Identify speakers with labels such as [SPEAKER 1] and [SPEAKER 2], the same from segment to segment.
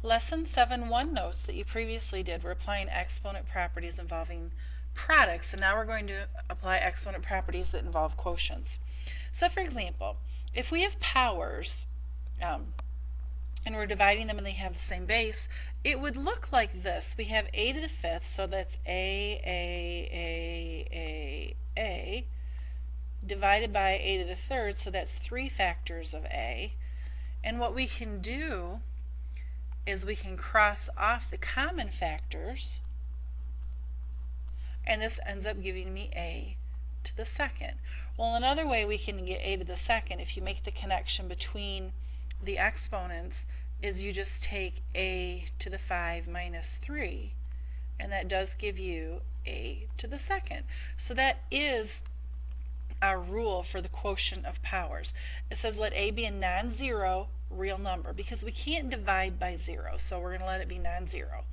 [SPEAKER 1] Lesson 7.1 notes that you previously did were applying exponent properties involving products, and now we're going to apply exponent properties that involve quotients. So for example, if we have powers and we're dividing them and they have the same base, it would look like this. We have a to the fifth, so that's a, divided by a to the third, so that's 3 factors of a. And what we can do is we can cross off the common factors, and this ends up giving me a to the second. Well, another way we can get a to the second, if you make the connection between the exponents, is you just take a to the 5 minus 3, and that does give you a to the second. So that is our rule for the quotient of powers. It says let a be a non-zero real number, because we can't divide by 0, so we're going to let it be non-zero.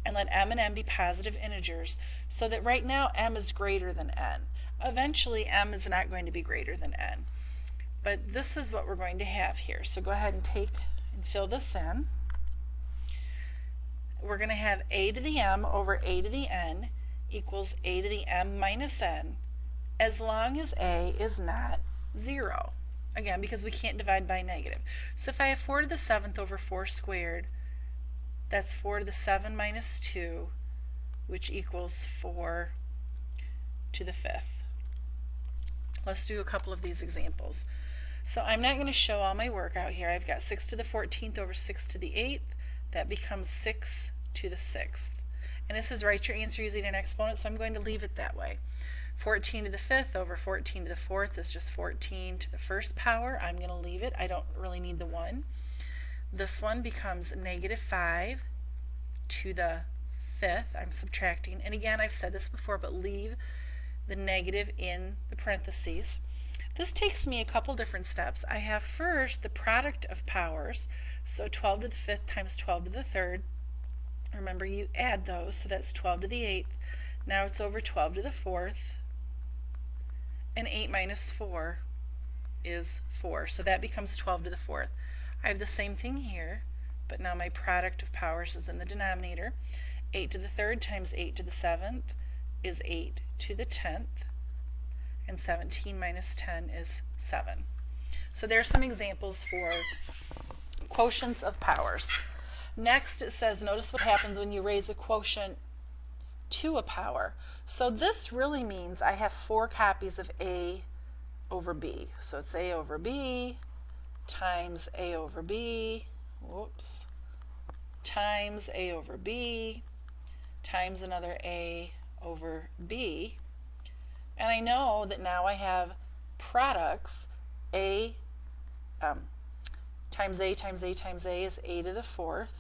[SPEAKER 1] And let m and n be positive integers, so that right now m is greater than n. Eventually m is not going to be greater than n. But this is what we're going to have here. So go ahead and take and fill this in. We're going to have a to the m over a to the n equals a to the m minus n, as long as a is not 0. Again, because we can't divide by negative. So if I have 4 to the 7th over 4 squared, that's 4 to the 7 minus 2, which equals 4 to the 5th. Let's do a couple of these examples. So I'm not going to show all my work out here. I've got 6 to the 14th over 6 to the 8th. That becomes 6 to the 6th. And this is write your answer using an exponent, so I'm going to leave it that way. 14 to the 5th over 14 to the 4th is just 14 to the first power. I'm going to leave it. I don't really need the 1. This one becomes negative 5 to the 5th. I'm subtracting. And again, I've said this before, but leave the negative in the parentheses. This takes me a couple different steps. I have first the product of powers, so 12 to the 5th times 12 to the 3rd. Remember, you add those, so that's 12 to the 8th. Now it's over 12 to the 4th, and 8 minus 4 is 4, so that becomes 12 to the 4th. I have the same thing here, but now my product of powers is in the denominator. 8 to the 3rd times 8 to the 7th is 8 to the 10th, and 17 minus 10 is 7. So there are some examples for quotients of powers. Next, it says, notice what happens when you raise a quotient to a power. So this really means I have 4 copies of a over b. So it's a over b times a over b, whoops, times a over b times another a over b. And I know that now I have products. A times a times a times a is a to the 4th,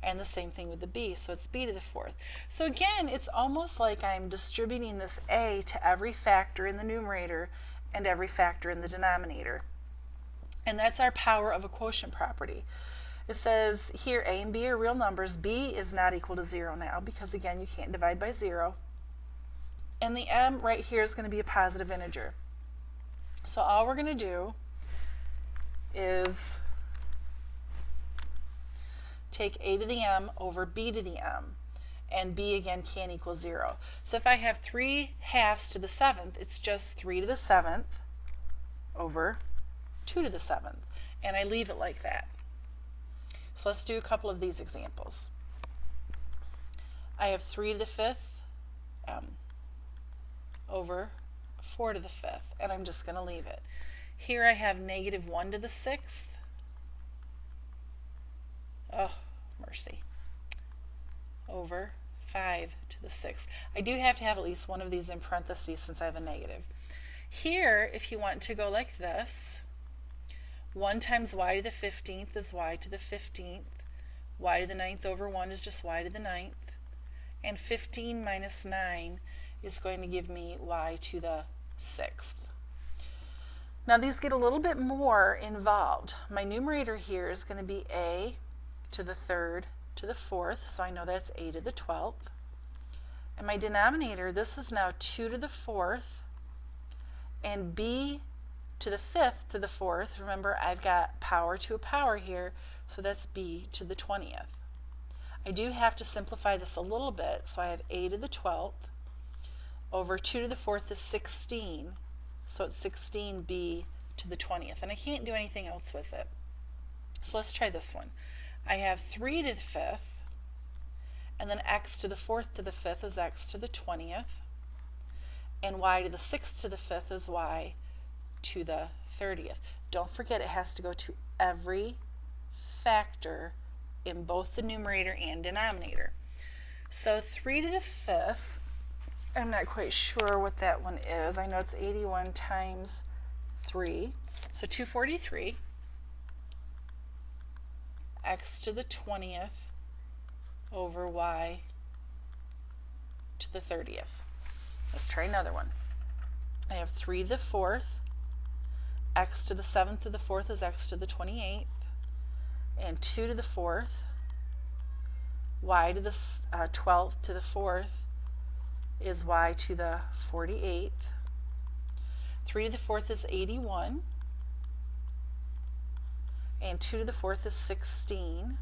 [SPEAKER 1] and the same thing with the b, so it's b to the 4th. So again, it's almost like I'm distributing this a to every factor in the numerator and every factor in the denominator. And that's our power of a quotient property. It says here a and b are real numbers. B is not equal to 0 now, because again, you can't divide by 0. And the m right here is going to be a positive integer. So all we're going to do is take a to the m over b to the m, and b again can't equal 0. So if I have 3 halves to the 7th, it's just 3 to the 7th over 2 to the 7th, and I leave it like that. So let's do a couple of these examples. I have 3 to the 5th over 4 to the 5th, and I'm just going to leave it. Here I have negative 1 to the 6th. Oh, mercy. Over 5 to the 6th. I do have to have at least one of these in parentheses since I have a negative. Here, if you want to go like this, 1 times y to the 15th is y to the 15th. Y to the 9th over 1 is just y to the 9th. And 15 minus 9 is going to give me y to the 6th. Now these get a little bit more involved. My numerator here is going to be a to the 3rd to the 4th, so I know that's a to the 12th. And my denominator, this is now 2 to the 4th, and b to the 5th to the 4th. Remember, I've got power to a power here, So that's b to the 20th. I do have to simplify this a little bit, so I have a to the 12th over 2 to the 4th is 16, so it's 16b to the 20th, and I can't do anything else with it. So let's try this one. I have 3 to the 5th, and then x to the 4th to the 5th is x to the 20th, and y to the 6th to the 5th is y to the 30th. Don't forget it has to go to every factor in both the numerator and denominator. So 3 to the 5th, I'm not quite sure what that one is. I know it's 81 times 3, so 243. X to the 20th over y to the 30th. Let's try another one. I have 3 to the 4th, x to the 7th to the 4th is x to the 28th, and 2 to the 4th, y to the 12th to the 4th is y to the 48th. 3 to the 4th is 81, and 2 to the 4th is 16.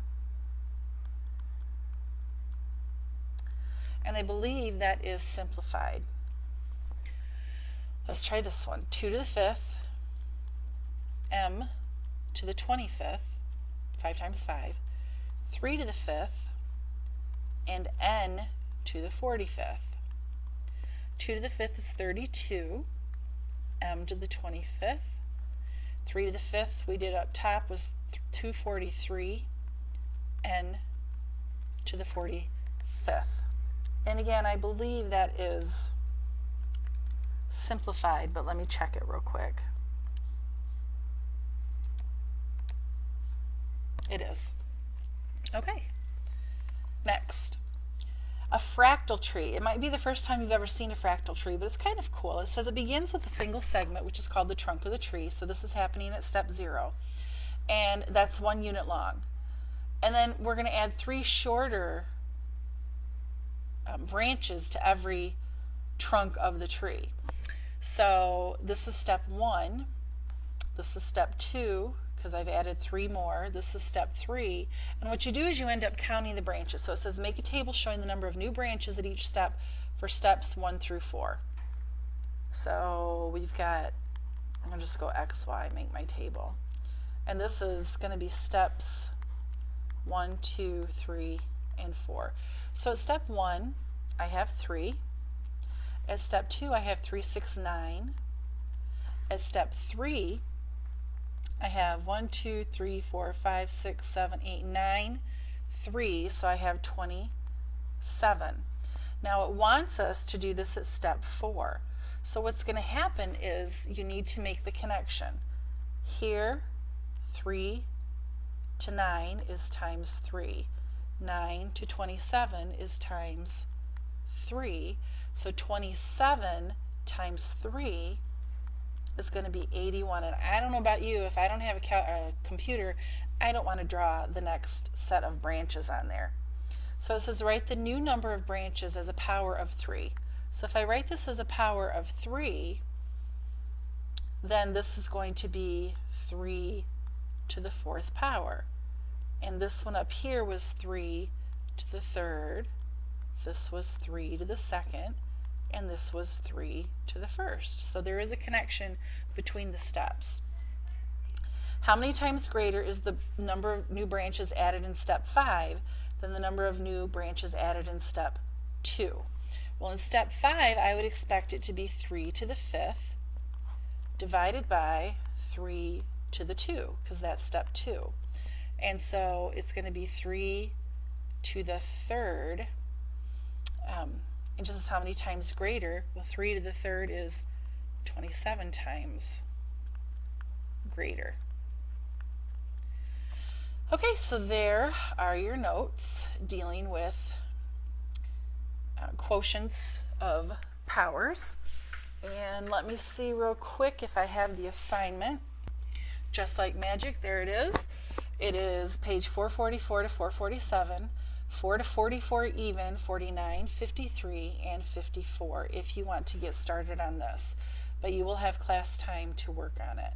[SPEAKER 1] And I believe that is simplified. Let's try this one. 2 to the 5th, m to the 25th, 5 times 5, 3 to the 5th, and n to the 45th. 2 to the 5th is 32, m to the 25th. 3 to the 5th we did up top was 243, n to the 45th. And again, I believe that is simplified, but let me check it real quick. It is. Okay. Next. A fractal tree. It might be the first time you've ever seen a fractal tree, but it's kind of cool. It says it begins with a single segment, which is called the trunk of the tree. So this is happening at step 0. And that's 1 unit long. And then we're going to add 3 shorter branches to every trunk of the tree. So this is step 1. This is step 2. Because I've added 3 more. This is step 3. And what you do is you end up counting the branches. So it says make a table showing the number of new branches at each step for steps 1 through 4. So we've got, I'm going to just go X, Y, make my table. And this is going to be steps 1, 2, 3, and 4. So at step 1, I have 3. At step 2, I have 3, 6, 9. At step 3, I have 1, 2, 3, 4, 5, 6, 7, 8, 9, 3, so I have 27. Now it wants us to do this at step 4. So what's going to happen is you need to make the connection. Here, 3 to 9 is times 3. 9 to 27 is times 3. So 27 times 3 is going to be 81. And I don't know about you, if I don't have a computer, I don't want to draw the next set of branches on there. So it says write the new number of branches as a power of 3. So if I write this as a power of 3, then this is going to be 3 to the 4th power. And this one up here was 3 to the 3rd. This was 3 to the 2nd. And this was 3 to the 1st. So there is a connection between the steps. How many times greater is the number of new branches added in step 5 than the number of new branches added in step 2? Well, in step 5, I would expect it to be 3 to the 5th divided by 3 to the 2, because that's step 2. And so it's going to be 3 to the 3rd. And just how many times greater? Well, 3 to the 3rd is 27 times greater. Okay, so there are your notes dealing with quotients of powers. And let me see real quick if I have the assignment. Just like magic, there it is. It is page 444 to 447. 4 to 44 even, 49, 53, and 54 if you want to get started on this. But you will have class time to work on it.